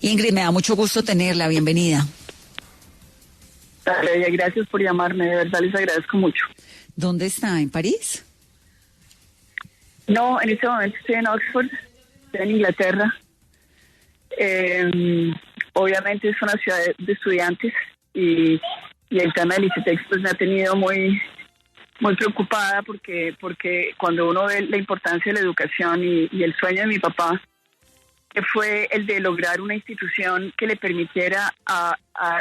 Ingrid, me da mucho gusto tenerla, bienvenida. Gracias por llamarme, de verdad les agradezco mucho. ¿Dónde está? ¿En París? No, en este momento estoy en Oxford, estoy en Inglaterra. Obviamente es una ciudad de estudiantes y el tema del ICETEX pues me ha tenido muy preocupada porque cuando uno ve la importancia de la educación y el sueño de mi papá, que fue el de lograr una institución que le permitiera a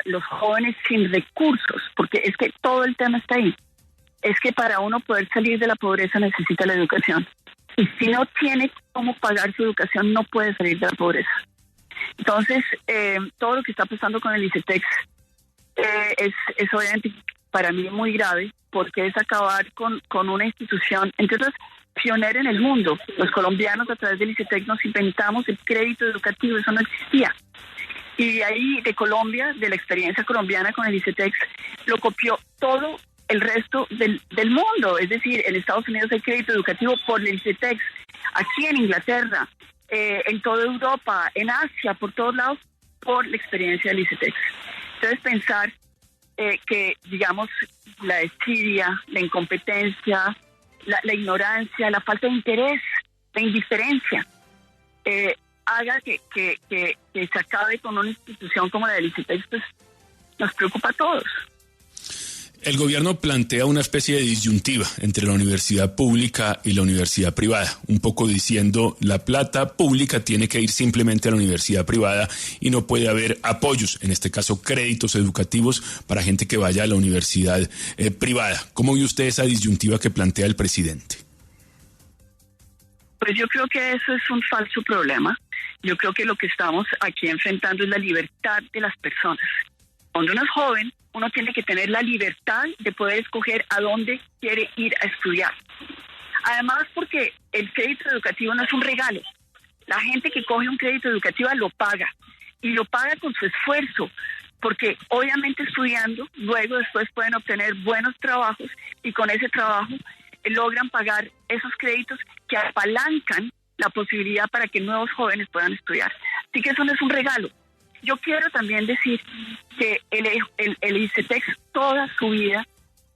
los jóvenes sin recursos, porque es que todo el tema está ahí, es que para uno poder salir de la pobreza necesita la educación. Y si no tiene cómo pagar su educación, no puede salir de la pobreza. Entonces, todo lo que está pasando con el ICETEX es obviamente para mí muy grave, porque es acabar con una institución, entre otras, pionera en el mundo. Los colombianos a través del ICETEX nos inventamos el crédito educativo, eso no existía. Y ahí de Colombia, de la experiencia colombiana con el ICETEX, lo copió todo el resto del mundo. Es decir, en Estados Unidos hay crédito educativo por el ICETEX, aquí en Inglaterra, en toda Europa, en Asia, por todos lados, por la experiencia del ICETEX. Entonces pensar que, digamos, la desidia, la incompetencia, la ignorancia, la falta de interés, la indiferencia, haga que se acabe con una institución como la del ICETEX, pues nos preocupa a todos. El gobierno plantea una especie de disyuntiva entre la universidad pública y la universidad privada, un poco diciendo la plata pública tiene que ir simplemente a la universidad privada y no puede haber apoyos, en este caso créditos educativos para gente que vaya a la universidad privada. ¿Cómo ve usted esa disyuntiva que plantea el presidente? Pues yo creo que eso es un falso problema. Yo creo que lo que estamos aquí enfrentando es la libertad de las personas. Cuando uno es joven, uno tiene que tener la libertad de poder escoger a dónde quiere ir a estudiar. Además, porque el crédito educativo no es un regalo. La gente que coge un crédito educativo lo paga, y lo paga con su esfuerzo, porque obviamente estudiando, luego después pueden obtener buenos trabajos, y con ese trabajo logran pagar esos créditos que apalancan la posibilidad para que nuevos jóvenes puedan estudiar. Así que eso no es un regalo. Yo quiero también decir que el ICETEX toda su vida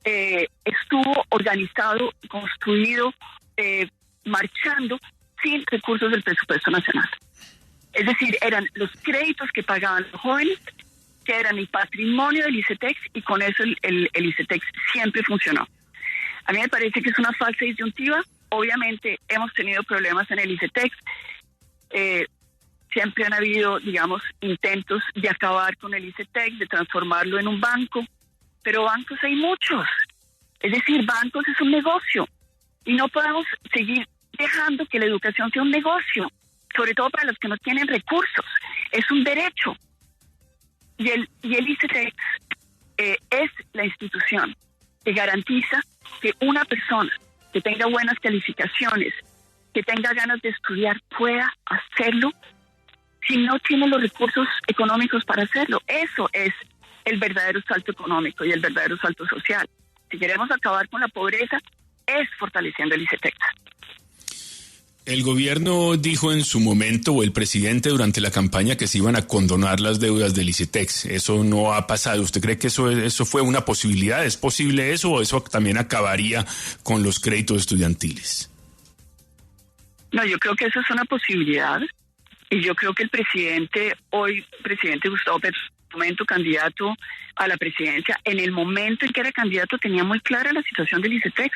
estuvo organizado, construido, marchando sin recursos del presupuesto nacional. Es decir, eran los créditos que pagaban los jóvenes, que eran el patrimonio del ICETEX, y con eso el ICETEX siempre funcionó. A mí me parece que es una falsa disyuntiva. Obviamente hemos tenido problemas en el ICETEX. Siempre han habido, digamos, intentos de acabar con el ICETEX, de transformarlo en un banco, pero bancos hay muchos. Es decir, bancos es un negocio y no podemos seguir dejando que la educación sea un negocio, sobre todo para los que no tienen recursos. Es un derecho. Y el ICETEX es la institución que garantiza que una persona que tenga buenas calificaciones, que tenga ganas de estudiar, pueda hacerlo si no tiene los recursos económicos para hacerlo. Eso es el verdadero salto económico y el verdadero salto social. Si queremos acabar con la pobreza, es fortaleciendo el ICETEX. El gobierno dijo en su momento, o el presidente durante la campaña, que se iban a condonar las deudas del ICETEX. Eso no ha pasado. ¿Usted cree que eso fue una posibilidad? ¿Es posible eso, o eso también acabaría con los créditos estudiantiles? No, yo creo que eso es una posibilidad. Y yo creo que el presidente Gustavo Petro, en el momento candidato a la presidencia, en el momento en que era candidato, tenía muy clara la situación del ICETEX.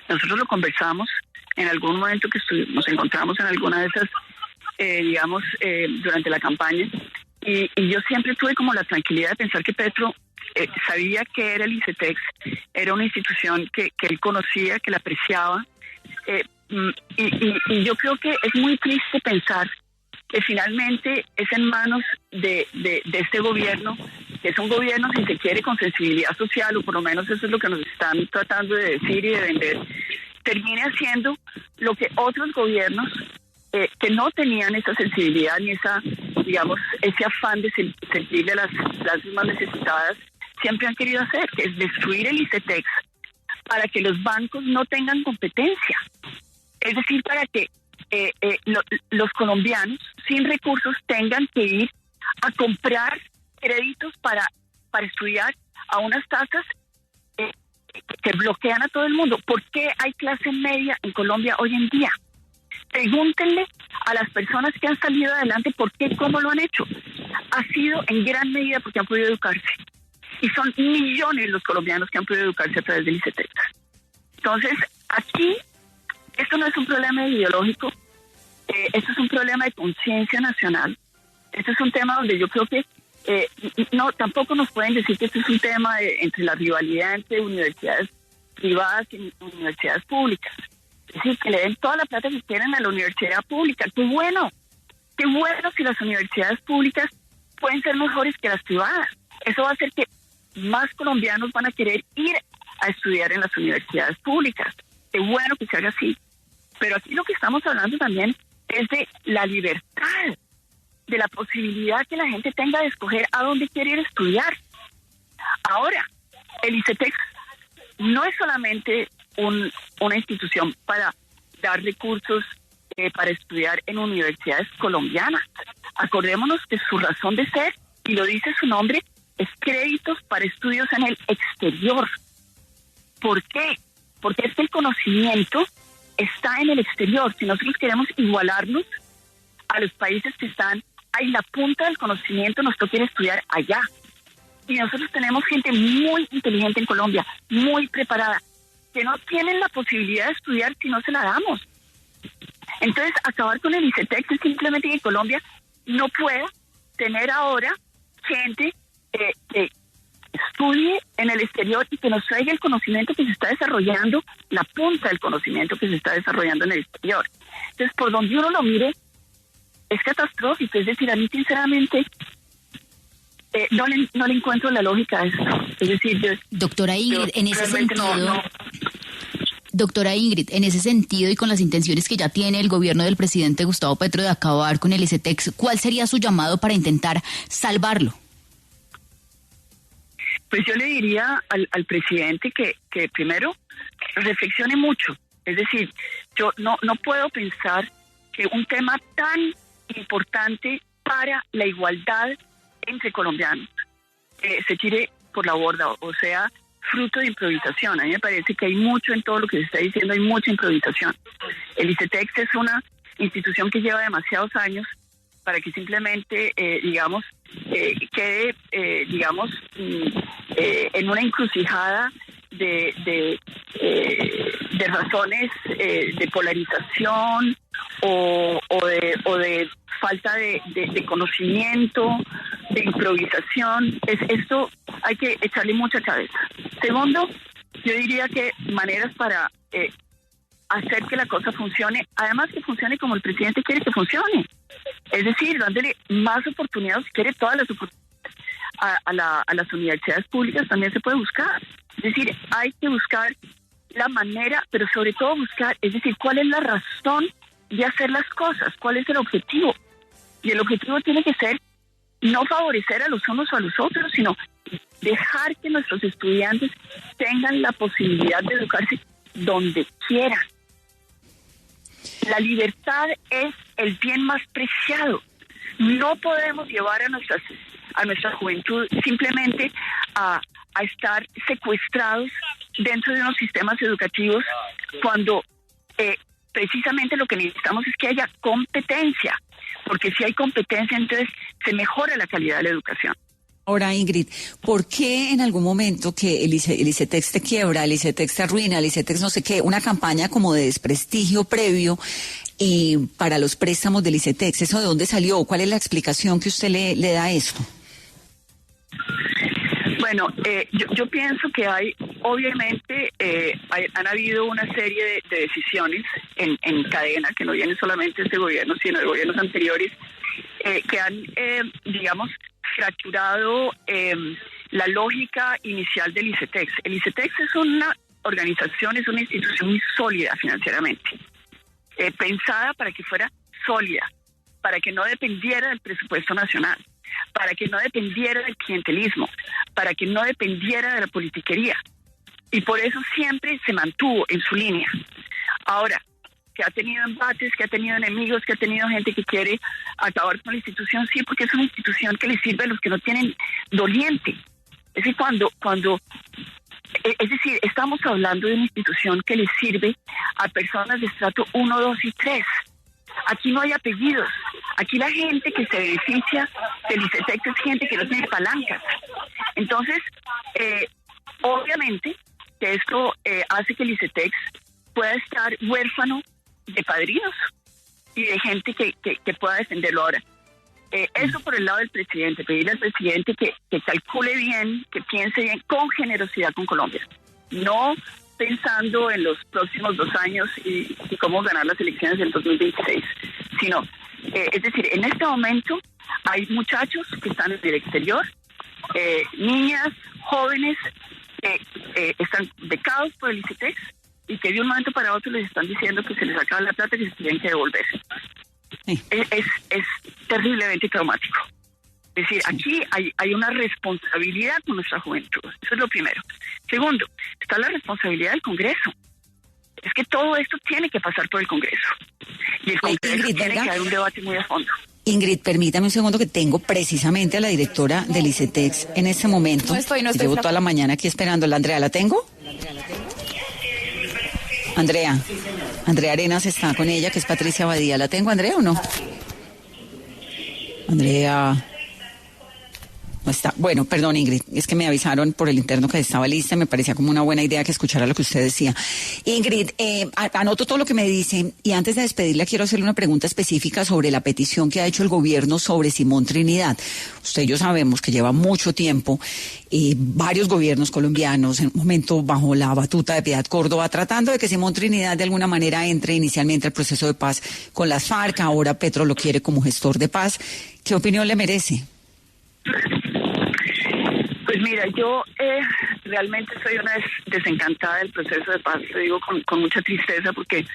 Nosotros lo conversamos en algún momento que nos encontramos en alguna de esas, durante la campaña. Y yo siempre tuve como la tranquilidad de pensar que Petro sabía que era el ICETEX, era una institución que él conocía, que la apreciaba. Y yo creo que es muy triste pensar que finalmente es en manos de este gobierno, que es un gobierno, si se quiere, con sensibilidad social, o por lo menos eso es lo que nos están tratando de decir y de vender, termine haciendo lo que otros gobiernos que no tenían esa sensibilidad ni esa, digamos, ese afán de servirle a las clases más necesitadas, siempre han querido hacer, que es destruir el ICETEX para que los bancos no tengan competencia. Es decir, para que los colombianos sin recursos tengan que ir a comprar créditos para estudiar a unas tasas que bloquean a todo el mundo. ¿Por qué hay clase media en Colombia hoy en día? Pregúntenle a las personas que han salido adelante por qué, cómo lo han hecho. Ha sido en gran medida porque han podido educarse. Y son millones los colombianos que han podido educarse a través del ICETEX. Entonces, aquí, esto no es un problema ideológico, esto es un problema de conciencia nacional. Esto es un tema donde yo creo que no, tampoco nos pueden decir que este es un tema entre la rivalidad entre universidades privadas y universidades públicas. Es decir, que le den toda la plata que quieren a la universidad pública. ¡Qué bueno! ¡Qué bueno si las universidades públicas pueden ser mejores que las privadas! Eso va a hacer que más colombianos van a querer ir a estudiar en las universidades públicas. ¡Qué bueno que se haga así! Pero aquí lo que estamos hablando también es de la libertad, de la posibilidad que la gente tenga de escoger a dónde quiere ir a estudiar. Ahora, el ICETEX no es solamente una institución para dar recursos para estudiar en universidades colombianas. Acordémonos que su razón de ser, y lo dice su nombre, es créditos para estudios en el exterior. ¿Por qué? Porque es que el conocimiento está en el exterior. Si nosotros queremos igualarnos a los países que están en la punta del conocimiento, nos toca ir a estudiar allá. Y nosotros tenemos gente muy inteligente en Colombia, muy preparada, que no tienen la posibilidad de estudiar si no se la damos. Entonces, acabar con el ICETEX es simplemente que Colombia no pueda tener ahora gente que estudie en el exterior y que nos traiga el conocimiento que se está desarrollando, la punta del conocimiento que se está desarrollando en el exterior. Entonces, por donde uno lo mire, es catastrófico. Es decir, a mí sinceramente no le encuentro la lógica a esto. Es decir, doctora Ingrid, en ese sentido, Doctora Ingrid, en ese sentido y con las intenciones que ya tiene el gobierno del presidente Gustavo Petro de acabar con el ICETEX, ¿cuál sería su llamado para intentar salvarlo? Pues yo le diría al presidente que primero reflexione mucho. Es decir, yo no puedo pensar que un tema tan importante para la igualdad entre colombianos se tire por la borda, o sea, fruto de improvisación. A mí me parece que hay mucho en todo lo que se está diciendo, hay mucha improvisación. El ICETEX es una institución que lleva demasiados años para que simplemente, quede, en una encrucijada de razones de polarización o de falta de conocimiento, de improvisación. Esto hay que echarle mucha cabeza. Segundo, yo diría que maneras para hacer que la cosa funcione, además que funcione como el presidente quiere que funcione. Es decir, dándole más oportunidades, si quiere todas las oportunidades a las universidades públicas también se puede buscar. Es decir, hay que buscar la manera, pero sobre todo buscar, es decir, cuál es la razón de hacer las cosas, cuál es el objetivo. Y el objetivo tiene que ser no favorecer a los unos o a los otros, sino dejar que nuestros estudiantes tengan la posibilidad de educarse donde quieran. La libertad es el bien más preciado. No podemos llevar a nuestra juventud simplemente a estar secuestrados dentro de unos sistemas educativos cuando precisamente lo que necesitamos es que haya competencia, porque si hay competencia entonces se mejora la calidad de la educación. Ahora, Ingrid, ¿por qué en algún momento que el ICETEX te quiebra, el ICETEX te arruina, el ICETEX no sé qué, una campaña como de desprestigio previo para los préstamos del ICETEX? ¿Eso de dónde salió? ¿Cuál es la explicación que usted le da a esto? Bueno, yo pienso que obviamente han habido una serie de decisiones en cadena, que no vienen solamente de este gobierno, sino de gobiernos anteriores, que han, fracturado la lógica inicial del ICETEX. El ICETEX es una organización, es una institución muy sólida financieramente, pensada para que fuera sólida, para que no dependiera del presupuesto nacional, para que no dependiera del clientelismo, para que no dependiera de la politiquería. Y por eso siempre se mantuvo en su línea. Ahora, ha tenido embates, que ha tenido enemigos, que ha tenido gente que quiere acabar con la institución, sí, porque es una institución que le sirve a los que no tienen doliente. Es decir, estamos hablando de una institución que le sirve a personas de estrato 1, 2 y 3. Aquí no hay apellidos. Aquí la gente que se beneficia del ICETEX es gente que no tiene palancas. Entonces, obviamente, que esto hace que el ICETEX pueda estar huérfano de padrinos y de gente que pueda defenderlo ahora. Eso por el lado del presidente, pedirle al presidente que calcule bien, que piense bien, con generosidad con Colombia. No pensando en los próximos 2 años y cómo ganar las elecciones del 2026, sino, es decir, en este momento hay muchachos que están en el exterior, niñas, jóvenes, que están becados por el ICETEX y que de un momento para otro les están diciendo que se les acaba la plata y que se tienen que devolver. Sí. Es terriblemente traumático. Es decir, aquí hay una responsabilidad con nuestra juventud. Eso es lo primero. Segundo, está la responsabilidad del Congreso. Es que todo esto tiene que pasar por el Congreso. Y el Congreso Ingrid, tiene que dar un debate muy a fondo. Ingrid, permítame un segundo que tengo precisamente a la directora del ICETEX en este momento. No estoy llevo toda la mañana aquí esperándola. Andrea, ¿la tengo? Andrea Arenas está con ella, que es Patricia Abadía. ¿La tengo, Andrea, o no? Andrea... No está. Bueno, perdón, Ingrid, es que me avisaron por el interno que estaba lista, me parecía como una buena idea que escuchara lo que usted decía. Ingrid, anoto todo lo que me dice y antes de despedirla quiero hacerle una pregunta específica sobre la petición que ha hecho el gobierno sobre Simón Trinidad. Usted y yo sabemos que lleva mucho tiempo varios gobiernos colombianos, en un momento bajo la batuta de Piedad Córdoba, tratando de que Simón Trinidad de alguna manera entre inicialmente al proceso de paz con las FARC, ahora Petro lo quiere como gestor de paz. ¿Qué opinión le merece? Pues mira, yo realmente soy una desencantada del proceso de paz, te digo con mucha tristeza porque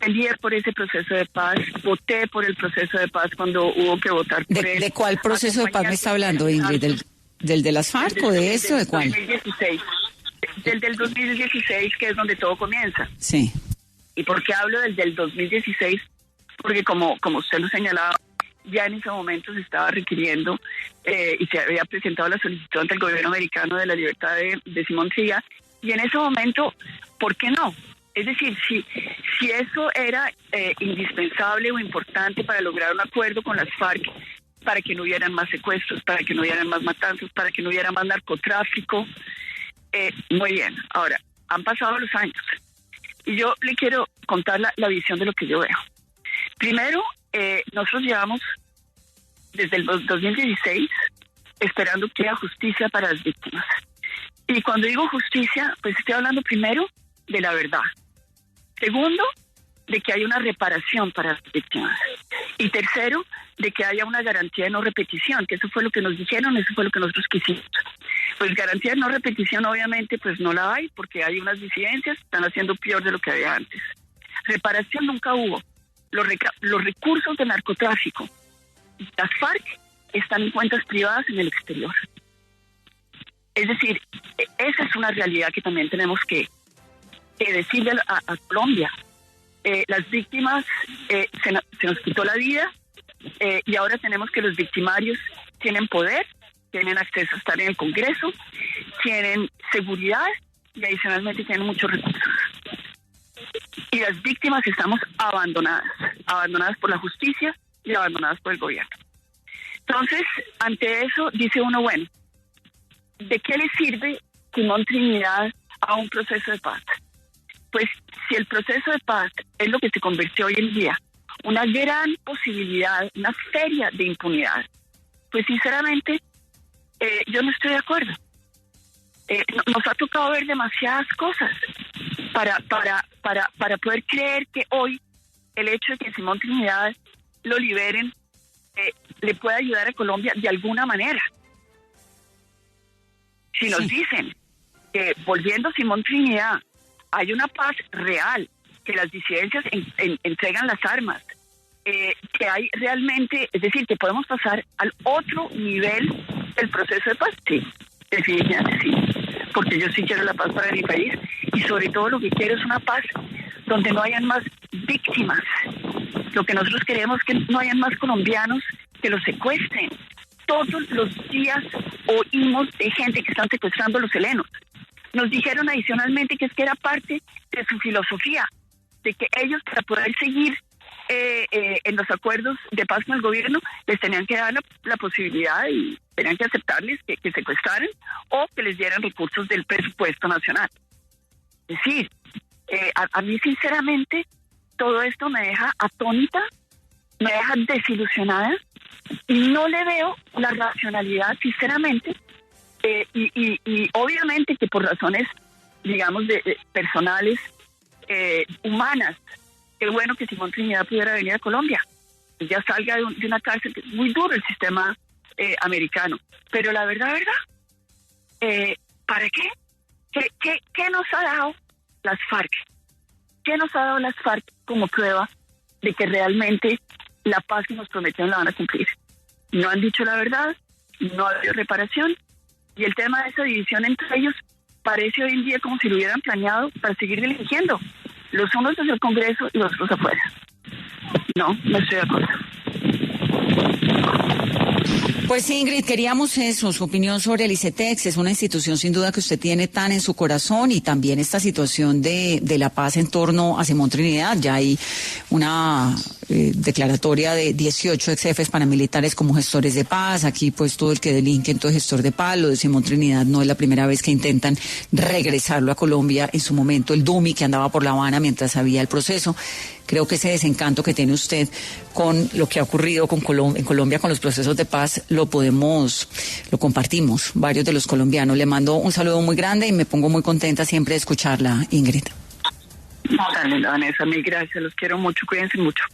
peleé por ese proceso de paz, voté por el proceso de paz cuando hubo que votar por él. ¿De cuál proceso de paz me está hablando, Ingrid? ¿Del de las FARC o de eso? ¿De cuál? 2016. Del 2016, que es donde todo comienza. Sí. ¿Y por qué hablo del 2016? Porque como usted lo señalaba, ya en ese momento se estaba requiriendo y se había presentado la solicitud ante el gobierno americano de la libertad de Simón Trinidad, y en ese momento, ¿por qué no? Es decir, si eso era indispensable o importante para lograr un acuerdo con las FARC, para que no hubieran más secuestros, para que no hubieran más matanzas, para que no hubiera más narcotráfico, muy bien. Ahora, han pasado los años y yo le quiero contar la visión de lo que yo veo. Primero, nosotros llevamos desde el 2016 esperando que haya justicia para las víctimas. Y cuando digo justicia, pues estoy hablando primero de la verdad. Segundo, de que haya una reparación para las víctimas. Y tercero, de que haya una garantía de no repetición, que eso fue lo que nos dijeron, eso fue lo que nosotros quisimos. Pues garantía de no repetición obviamente pues no la hay, porque hay unas disidencias que están haciendo peor de lo que había antes. Reparación nunca hubo. Los recursos de narcotráfico, las FARC, están en cuentas privadas en el exterior. Es decir, esa es una realidad que también tenemos que decirle a Colombia. Las víctimas, se nos quitó la vida y ahora tenemos que los victimarios tienen poder, tienen acceso a estar en el Congreso, tienen seguridad y adicionalmente tienen muchos recursos. Y las víctimas estamos abandonadas por la justicia y abandonadas por el gobierno. Entonces, ante eso, dice uno, bueno, ¿de qué le sirve Simón Trinidad a un proceso de paz? Pues si el proceso de paz es lo que se convirtió hoy en día, una gran posibilidad, una feria de impunidad, pues sinceramente yo no estoy de acuerdo. Nos ha tocado ver demasiadas cosas para poder creer que hoy el hecho de que Simón Trinidad lo liberen le puede ayudar a Colombia de alguna manera. Si nos dicen que volviendo Simón Trinidad hay una paz real, que las disidencias entregan las armas, que hay realmente, es decir, que podemos pasar al otro nivel del proceso de paz, sí, definitivamente sí, porque yo sí quiero la paz para mi país y sobre todo lo que quiero es una paz donde no hayan más víctimas. Lo que nosotros queremos es que no hayan más colombianos que los secuestren. Todos los días oímos de gente que están secuestrando a los helenos. Nos dijeron adicionalmente que es que era parte de su filosofía, de que ellos, para poder seguir en los acuerdos de paz con el gobierno, les tenían que dar la posibilidad y tenían que aceptarles que secuestraran o que les dieran recursos del presupuesto nacional. Es decir, a mí sinceramente todo esto me deja atónita, me deja desilusionada y no le veo la racionalidad, sinceramente, y obviamente que por razones, digamos, personales, humanas. Qué bueno que Simón Trinidad pudiera venir a Colombia y ya salga de una cárcel, que es muy duro el sistema americano. Pero la verdad, ¿para qué? ¿Qué nos ha dado las FARC? ¿Qué nos ha dado las FARC como prueba de que realmente la paz que nos prometieron la van a cumplir? No han dicho la verdad, no ha habido reparación, y el tema de esa división entre ellos parece hoy en día como si lo hubieran planeado para seguir delinquiendo. Los unos desde el Congreso y los otros afuera. No estoy de acuerdo. Pues Ingrid, queríamos eso, su opinión sobre el ICETEX. Es una institución sin duda que usted tiene tan en su corazón, y también esta situación de la paz en torno a Simón Trinidad. Ya hay una declaratoria de 18 ex jefes paramilitares como gestores de paz. Aquí pues todo el que delinque entonces gestor de paz. Lo de Simón Trinidad no es la primera vez que intentan regresarlo a Colombia. En su momento el Dumi, que andaba por La Habana mientras había el proceso. Creo que ese desencanto que tiene usted con lo que ha ocurrido en Colombia con los procesos de paz lo compartimos varios de los colombianos. Le mando un saludo muy grande y me pongo muy contenta siempre de escucharla, Ingrid. Dale, Vanessa, mil gracias, los quiero mucho, cuídense mucho.